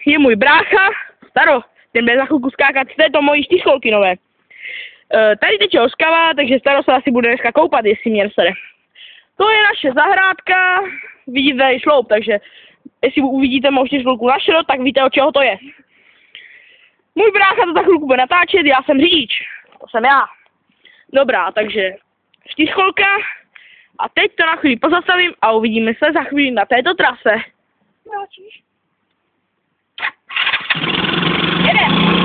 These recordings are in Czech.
je můj brácha, Staro, ten bude za chvilku skákat z této mojí čtyřkolky nové. Tady teče oskava, takže Staro se asi bude dneska koupat, jestli mě nesere. To je naše zahrádka, vidíte tady šloub, takže jestli uvidíte mou čtyřkolku na šrot, tak víte, od čeho to je. Můj brácha to za chvilku bude natáčet, já jsem řidič, to jsem já. Dobrá, takže čtyřkolka a teď to na chvíli pozastavím a uvidíme se za chvíli na této trase. Mráčíš? Jedem!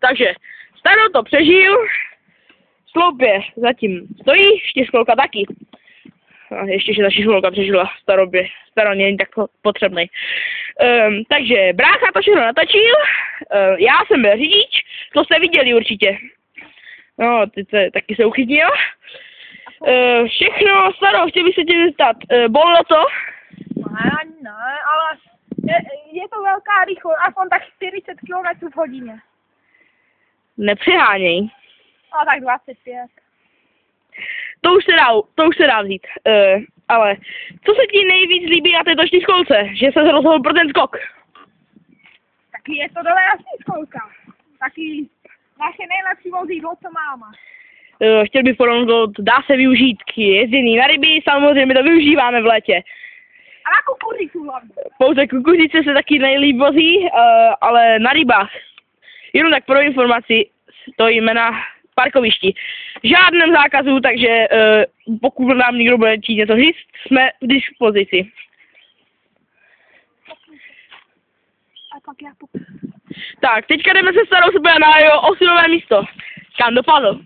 Takže Staro to přežil, sloupě zatím stojí, čtyřkolka taky. A ještě, že ta čtyřkolka přežila, Staro není tak potřebnej. Takže brácha to všechno natačil, já jsem byl řidič, to jste viděli určitě. No, taky se uchytnil. Všechno, Staro, chtěl bych se tě zeptat, bolelo to? Ne, ale je to velká rychlost, aspoň tak 40 km v hodině. Nepřeháněj. A tak 25. To už se dá vzít. Ale co se ti nejvíc líbí na této čtyřkolce? Že se rozhodl pro ten skok? Taky je to dobrá čtyřkolka. Taky naše nejlepší vozidlo, co máme. Chtěl bych porovnat, dá se využít k jezdění na ryby, samozřejmě to využíváme v létě. A na kukuřicu hlavně. Pouze kukuřice se taky nejlíp vozí, ale na rybách. Jenom tak pro informaci, stojíme na parkovišti. Žádném zákazu, takže pokud nám někdo bude chtít něco říct, jsme v dispozici. A pak já Tak, teďka jdeme se Starou sebe na jeho osudové místo. Kam dopadl?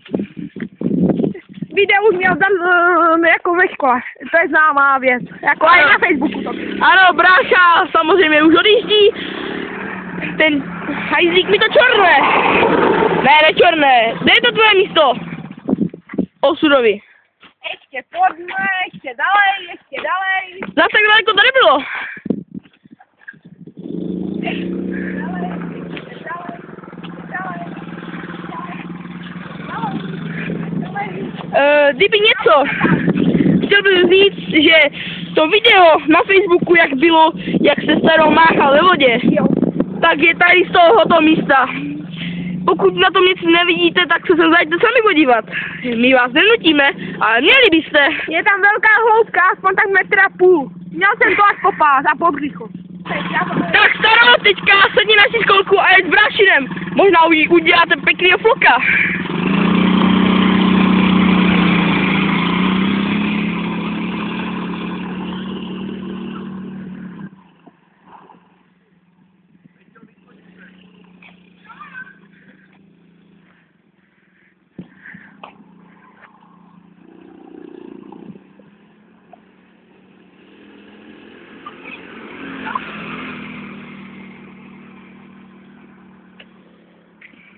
Video už měl tam jako ve škole. To je známá věc. Jako aj na Facebooku to. Ano, brácha samozřejmě už odjíždí. Ten hajzlík mi to čorne. Ne čorné. Kde je to tvoje místo? Osudovi. Ještě pojďme, ještě dalej. Zase tak daleko to nebylo. Kdyby něco, chtěl bych říct, že to video na Facebooku, jak se Starou máchal ve vodě, tak je tady z tohoto místa. Pokud na tom něco nevidíte, tak se zajďte sami podívat. My vás nenutíme, ale měli byste. Je tam velká hloubka, aspoň tak 1,5 m. Měl jsem to až po pás a po břicho. Tak Staro, teďka sedni na čtyřkolku a jeď s brášinem. Možná uděláte pěknýho floka.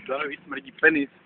Zároveň smrdí penis.